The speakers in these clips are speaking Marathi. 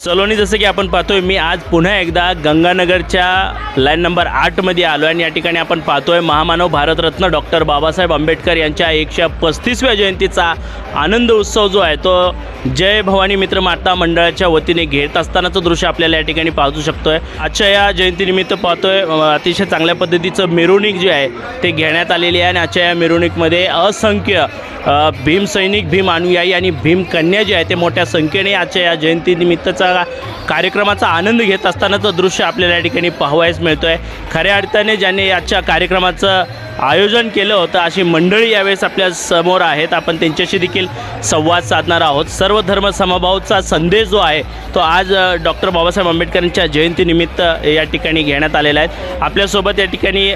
सलोनी जसं की आपण पाहतोय मी आज पुन्हा एकदा गंगानगरच्या लाईन नंबर 8मध्ये आलो आहे आणि या ठिकाणी आपण पाहतोय महामानव भारतरत्न डॉक्टर बाबासाहेब आंबेडकर यांच्या 135व्या जयंतीचा आनंद उत्सव जो आहे तो जय भवानी मित्र माता मंडळाच्या वतीने घेत असतानाचं दृश्य आपल्याला या ठिकाणी पाहू शकतोय। आजच्या या जयंतीनिमित्त पाहतोय अतिशय चांगल्या पद्धतीचं मिरवणूक जी आहे ते घेण्यात आलेली आहे आणि आजच्या या मिरवणुकीमध्ये असंख्य भीम सैनिक, भीम अनुयायी आणि भीम कन्या जे आहे ते मोठ्या संख्येने आजच्या या जयंतीनिमित्तचा कार्यक्रमाचा आनंद घेत असतानाचं दृश्य आपल्याला या ठिकाणी पाहावयास मिळतो आहे। खऱ्या अर्थाने ज्यांनी आजच्या कार्यक्रमाचं आयोजन केलं होतं अशी मंडळी यावेळेस आपल्या समोर आहेत। आपण त्यांच्याशी देखील संवाद साधणार आहोत। सर्व धर्म समभावचा संदेश जो आहे तो आज डॉक्टर बाबासाहेब आंबेडकरांच्या जयंतीनिमित्त या ठिकाणी घेण्यात आलेला आहे। आपल्यासोबत या ठिकाणी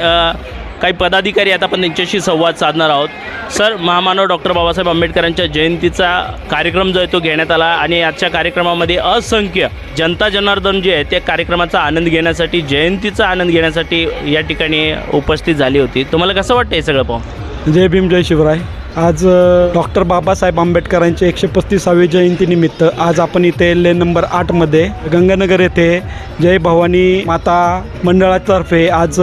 काही पदाधिकारी आहेत, आपण त्यांच्याशी संवाद साधणार आहोत। सर, महामानव डॉक्टर बाबासाहेब आंबेडकरांच्या जयंतीचा कार्यक्रम जो आहे तो घेण्यात आला आणि आजच्या कार्यक्रमामध्ये असंख्य जनता जनार्दन जे आहे ते कार्यक्रमाचा आनंद घेण्यासाठी, जयंतीचा आनंद घेण्यासाठी या ठिकाणी उपस्थित झाली होती। तुम्हाला कसं वाटतं हे सगळं पाहून? जय भीम, जय शिवराय। आज डॉक्टर बाबासाहेब आंबेडकरांच्या 135वी जयंतीनिमित्त आज आपण इथे लेन नंबर 8मध्ये गंगानगर येथे जय भवानी माता मंडळातर्फे आज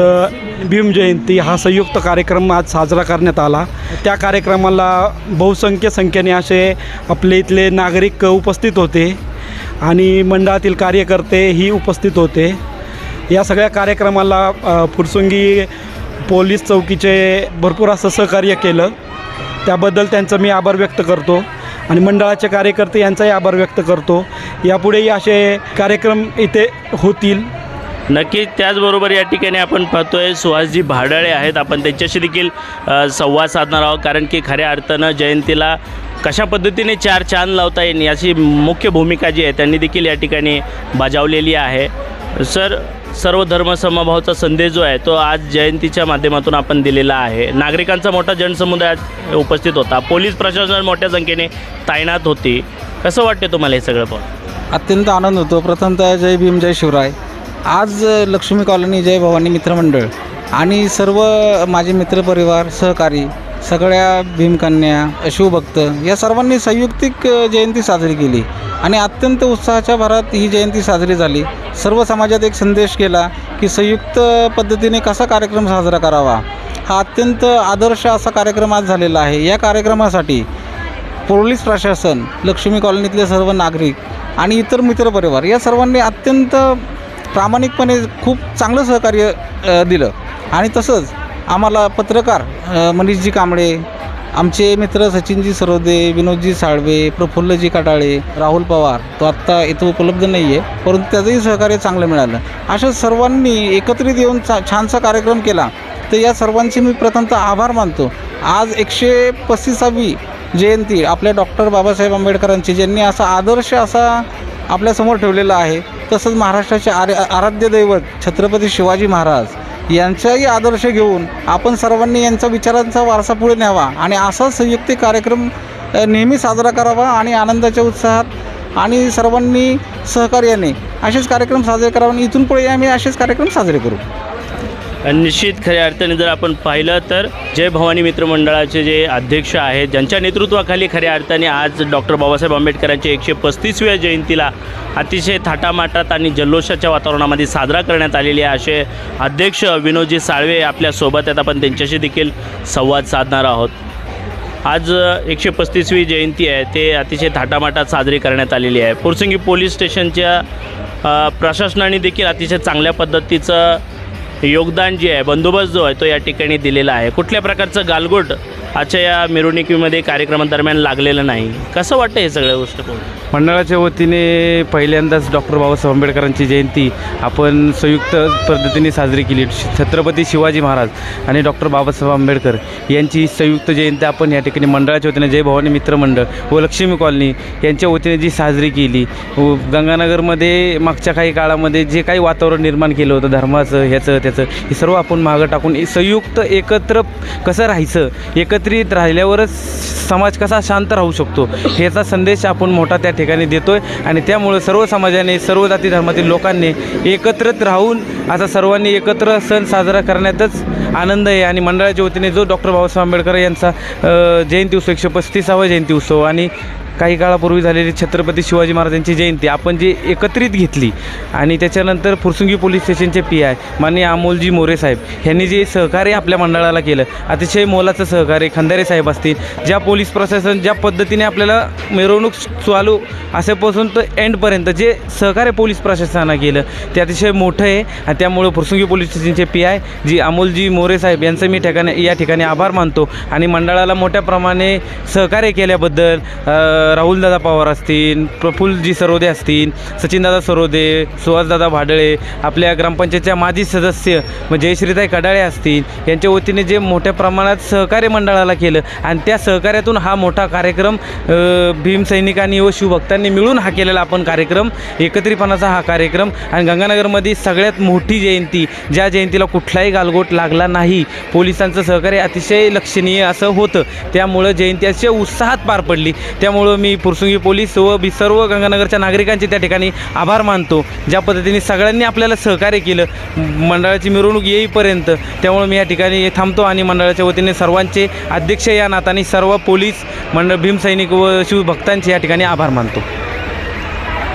भीम जयंती हा संयुक्त कार्यक्रम आज साजरा करण्यात आला। त्या कार्यक्रमाला बहुसंख्य संख्येने असे आपले इथले नागरिक उपस्थित होते आणि मंडळातील कार्यकर्तेही उपस्थित होते। या सगळ्या कार्यक्रमाला फुरसुंगी पोलीस चौकीचे भरपूर असं सहकार्य केलं, त्याबद्दल त्यांचा मी आभार व्यक्त करतो आणि मंडळाचे कार्यकर्ते यांचाही आभार व्यक्त करतो। यापुढेही असे कार्यक्रम इथे होतील। नक्कीच। त्याचबरोबर या ठिकाणी आपण पाहतोय सुहासजी भाडाळे आहेत, आपण त्यांच्याशी देखील संवाद साधणार आहोत, कारण की खऱ्या अर्थानं जयंतीला कशा पद्धतीने चार चांद लावता येईल याची मुख्य भूमिका जी आहे त्यांनी देखील या ठिकाणी बजावलेली आहे। सर, सर्व धर्म समभावचा संदेश जो आहे तो आज जयंतीच्या माध्यमातून आपण दिलेला आहे। नागरिकांचा मोठा जनसमुदाय उपस्थित होता, पोलीस प्रशासन मोठ्या संख्येने तैनात होती। कसं वाटते तुम्हाला हे सगळं पाहून? अत्यंत आनंद होतो। प्रथमतः जय भीम, जय शिवराय। आज लक्ष्मी कॉलनी, जय भवानी मित्रमंडळ आणि सर्व माझे मित्रपरिवार, सहकारी, सगळ्या भीमकन्या, शिवभक्त या सर्वांनी संयुक्तिक जयंती साजरी केली आणि अत्यंत उत्साहाच्या भरात ही जयंती साजरी झाली। सर्व समाजात एक संदेश केला की संयुक्त पद्धतीने कसा कार्यक्रम साजरा करावा। हा अत्यंत आदर्श असा कार्यक्रम आज झालेला आहे। या कार्यक्रमासाठी पोलीस प्रशासन, लक्ष्मी कॉलनीतले सर्व नागरिक आणि इतर मित्रपरिवार या सर्वांनी अत्यंत प्रामाणिकपणे खूप चांगलं सहकार्य दिलं आणि तसंच आम्हाला पत्रकार मनीषजी कांबळे, आमचे मित्र सचिनजी सरोदे, विनोदजी साळवे, प्रफुल्लजी कटाळे, राहुल पवार, तो आत्ता इथं उपलब्ध नाही आहे परंतु त्याचंही सहकार्य चांगलं मिळालं। अशा सर्वांनी एकत्रित येऊन छानसा कार्यक्रम केला, तर या सर्वांचे मी प्रथमतः आभार मानतो। आज 135वी जयंती आपल्या डॉक्टर बाबासाहेब आंबेडकरांची, ज्यांनी असा आदर्श असा आपल्यासमोर ठेवलेला आहे। तसंच महाराष्ट्राचे आराध्य दैवत छत्रपती शिवाजी महाराज यांचाही आदर्श घेऊन आपण सर्वांनी यांचा विचारांचा वारसा पुढे न्यावा आणि असा संयुक्त कार्यक्रम नेहमी साजरा करावा आणि आनंदाच्या उत्साहात आणि सर्वांनी सहकार्याने असेच कार्यक्रम साजरे करावे आणि इथून पुढे आम्ही असेच कार्यक्रम साजरे करू। निश्चित खऱ्या अर्थाने जर आपण पाहिलं तर जय भवानी मित्रमंडळाचे जे अध्यक्ष आहेत, ज्यांच्या नेतृत्वाखाली खऱ्या अर्थाने आज डॉक्टर बाबासाहेब आंबेडकरांच्या 135व्या जयंतीला अतिशय थाटामाटात आणि जल्लोषाच्या वातावरणामध्ये साजरा करण्यात आलेली आहे असे अध्यक्ष विनोदजी साळवे आपल्यासोबत आहेत। आपण त्यांच्याशी देखील संवाद साधणार आहोत। आज 135वी जयंती आहे ते अतिशय थाटामाटात साजरी करण्यात आलेली आहे। फुरसुंगी पोलीस स्टेशनच्या प्रशासनाने देखील अतिशय चांगल्या पद्धतीचं योगदान जे आहे, बंदोबस्त जो आहे तो या ठिकाणी दिलेला आहे। कुठल्या प्रकारचं गालगोट आजच्या या मिरवणुकीमध्ये कार्यक्रमादरम्यान लागलेलं नाही। कसं वाटतं हे सगळ्या गोष्ट पाहून? मंडळाच्या वतीने पहिल्यांदाच डॉक्टर बाबासाहेब आंबेडकरांची जयंती आपण संयुक्त पद्धतीने साजरी केली। छत्रपती शिवाजी महाराज आणि डॉक्टर बाबासाहेब आंबेडकर यांची संयुक्त जयंती आपण या ठिकाणी मंडळाच्या वतीने जय भवानी मित्रमंडळ व लक्ष्मी कॉलनी यांच्या वतीने जी साजरी केली। गंगानगरमध्ये मागच्या काही काळामध्ये जे काही वातावरण निर्माण केलं होतं धर्माचं, ह्याचं त्याचं, हे सर्व आपण मागं टाकून संयुक्त एकत्र कसं राहायचं, एकत्रित राहिल्यावरच समाज कसा शांत राहू शकतो ह्याचा संदेश आपण मोठा त्या ठिकाणी देतो आहे आणि त्यामुळे सर्व समाजाने, सर्व जाती धर्मातील लोकांनी एकत्रित राहून आता सर्वांनी एकत्र सण साजरा करण्यातच आनंद आहे। आणि मंडळाच्या वतीने जो डॉक्टर बाबासाहेब आंबेडकर यांचा जयंती उत्सव 135वा जयंती उत्सव आणि काही काळापूर्वी झालेली छत्रपती शिवाजी महाराजांची जयंती आपण जी एकत्रित घेतली आणि त्याच्यानंतर फुरसुंगी पोलीस स्टेशनचे PI माननीय अमोलजी मोरे साहेब यांनी जे सहकार्य आपल्या मंडळाला केलं, अतिशय मोलाचं सहकार्य खंदारे साहेब असतील, ज्या पोलीस प्रशासन ज्या पद्धतीने आपल्याला मिरवणूक चालू असेपासून तर एंडपर्यंत जे सहकार्य पोलीस प्रशासनानं केलं ते अतिशय मोठं आहे. आणि त्यामुळे फुरसुंगी पोलीस स्टेशनचे PI जी अमोलजी मोरे साहेब यांचं मी या ठिकाणी आभार मानतो. आणि मंडळाला मोठ्या प्रमाणे सहकार्य केल्याबद्दल राहुलदादा पवार असतील, प्रफुल्लजी सरोदे असतील, सचिनदादा सरोदे, सुहासदादा भाडळे, आपल्या ग्रामपंचायतच्या माजी सदस्य जयश्रीताई कडाळे असतील, यांच्या वतीने जे मोठ्या प्रमाणात सहकार्य मंडळाला केलं आणि त्या सहकार्यातून हा मोठा कार्यक्रम भीमसैनिकांनी व शिवभक्तांनी मिळून हा केलेला आपण कार्यक्रम, एकत्रितपणाचा हा कार्यक्रम. आणि गंगानगरमध्ये सगळ्यात मोठी जयंती, ज्या जयंतीला कुठलाही गालगोट लागला नाही, पोलिसांचं सहकार्य अतिशय लक्षणीय असं होतं, त्यामुळं जयंती अतिशय उत्साहात पार पडली. त्यामुळं मी फुरसुंगी पोलीस व सर्व गंगानगरच्या नागरिकांचे त्या ठिकाणी आभार मानतो, ज्या पद्धतीने सगळ्यांनी आपल्याला सहकार्य केलं मंडळाची मिरवणूक येईपर्यंत. त्यामुळे मी या ठिकाणी थांबतो आणि मंडळाच्या वतीने सर्वांचे अध्यक्ष या नात्याने सर्व पोलीस मंडळ भीमसैनिक व शिवभक्तांचे या ठिकाणी आभार मानतो.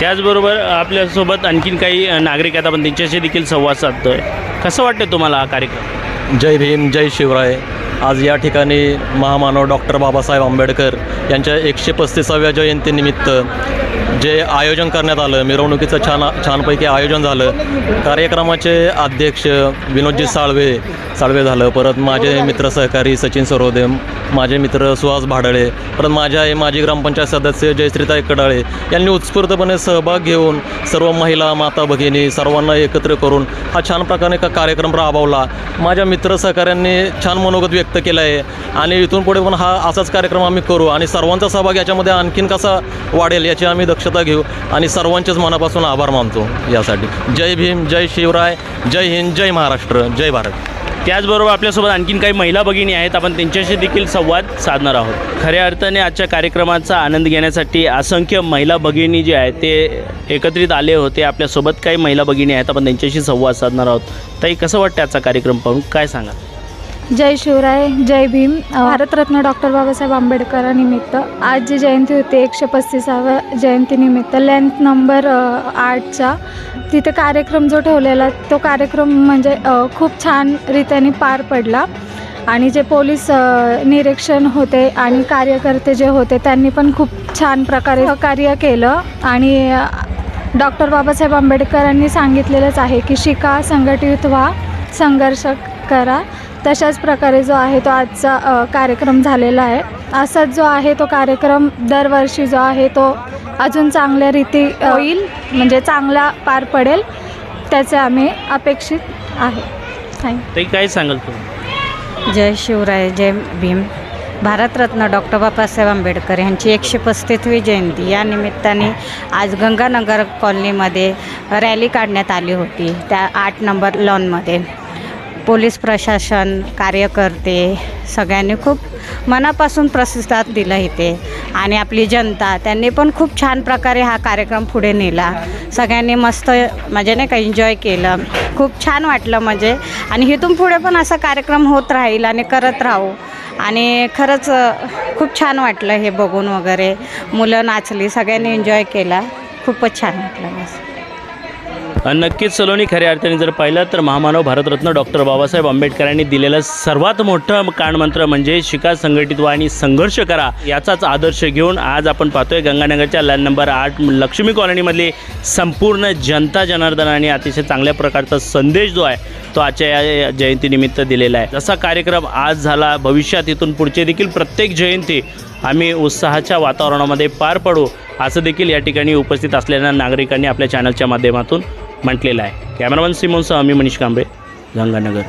त्याचबरोबर आपल्यासोबत आणखीन काही नागरिक आहेत, आपण त्यांच्याशी देखील संवाद साधतो आहे. कसं वाटतं तुम्हाला हा कार्यक्रम? जय भीम, जय शिवराय. आज या ठिकाणी महामानव डॉक्टर बाबासाहेब आंबेडकर यांच्या 135व्या जयंतीनिमित्त जे आयोजन करण्यात आलं, मिरवणुकीचं छानपैकी आयोजन झालं. कार्यक्रमाचे अध्यक्ष विनोदजी साळवे झालं, परत माझे मित्र सहकारी सचिन सरोदे, माझे मित्र सुहास भाडळे, परत माजी ग्रामपंचायत सदस्य जयश्रीताई कडाळे यांनी उत्स्फूर्तपणे सहभाग घेऊन सर्व महिला, माता भगिनी सर्वांना एकत्र करून हा छान प्रकारे कार्यक्रम राबवला. माझ्या मित्र सहकाऱ्यांनी छान मनोगत व्यक्त केलं आहे आणि इथून पुढे पण हा असाच कार्यक्रम आम्ही करू आणि सर्वांचा सहभाग याच्यामध्ये आणखीन कसा वाढेल याची आम्ही दक्षता घेऊ आणि सर्वांचेच मनापासून आभार मानतो यासाठी. जय भीम, जय शिवराय, जय हिंद, जय महाराष्ट्र, जय भारत. त्याचबरोबर आपल्यासोबत आणखीन काही महिला भगिनी आहेत, आपण त्यांच्याशी देखील संवाद साधणार आहोत. खऱ्या अर्थाने आजच्या कार्यक्रमाचा आनंद घेण्यासाठी असंख्य महिला भगिनी जे आहेत ते एकत्रित आले होते. आपल्यासोबत काही महिला भगिनी आहेत, आपण त्यांच्याशी संवाद साधणार आहोत. ताई, कसं वाटतं आजचा कार्यक्रम पाहून, काय सांगा? जय शिवराय, जय भीम. भारतरत्न डॉक्टर बाबासाहेब आंबेडकरांनिमित्त आज जी जयंती होती 135व्या जयंतीनिमित्त लेंथ नंबर 8चा तिथे कार्यक्रम जो ठेवलेला तो कार्यक्रम म्हणजे खूप छान रीतीने पार पडला. आणि जे पोलीस निरीक्षण होते आणि कार्यकर्ते जे होते त्यांनी पण खूप छान प्रकारे सहकार्य केलं. आणि डॉक्टर बाबासाहेब आंबेडकरांनी सांगितलेलंच आहे की शिका, संघटित व्हा, संघर्ष करा. तशाच प्रकारे जो आहे तो आजचा कार्यक्रम झालेला आहे. असाच जो आहे तो कार्यक्रम दरवर्षी जो आहे तो अजून चांगल्या रीती होईल, म्हणजे चांगला पार पडेल, त्याचे आम्ही अपेक्षित आहे. थँक्यू. ताई, काय सांगाल तुम्ही? जय शिवराय, जय भीम. भारतरत्न डॉक्टर बाबासाहेब आंबेडकर यांची 135वी जयंती या निमित्ताने आज गंगानगर कॉलनीमध्ये रॅली काढण्यात आली होती. त्या 8 नंबर लॉनमध्ये पोलीस प्रशासन, कार्यकर्ते सगळ्यांनी खूप मनापासून प्रतिसाद दिला इथे. आणि आपली जनता त्यांनी पण खूप छान प्रकारे हा कार्यक्रम पुढे नेला. सगळ्यांनी मस्त म्हणजे नाही का एन्जॉय केलं, खूप छान वाटलं म्हणजे. आणि इथून पुढे पण असा कार्यक्रम होत राहील आणि करत राहू. आणि खरंच खूप छान वाटलं हे बघून वगैरे. मुलं नाचली, सगळ्यांनी एन्जॉय केला, खूपच छान वाटलं बस. नक्कीच सलोनी, खऱ्या अर्थाने जर पाहिलं तर महामानव भारतरत्न डॉक्टर बाबासाहेब आंबेडकरांनी दिलेलं सर्वात मोठं कानमंत्र म्हणजे शिका, संघटित व्हा आणि संघर्ष करा, याचाच आदर्श घेऊन आज आपण पाहतोय गंगानगरच्या लाईन नंबर 8 लक्ष्मी कॉलनीमधली संपूर्ण जनता जनार्दनाने अतिशय चांगल्या प्रकारचा संदेश जो आहे तो आजच्या या जयंतीनिमित्त दिलेला आहे. जसा कार्यक्रम आज झाला, भविष्यात इथून पुढचे देखील प्रत्येक जयंती आम्ही उत्साहाच्या वातावरणामध्ये पार पडू, असं देखील या ठिकाणी उपस्थित असलेल्या नागरिकांनी आपल्या चॅनलच्या माध्यमातून म्हटलेलं आहे. कॅमेरामन सिमोनसह मी मनीष कांबळे, गंगानगर.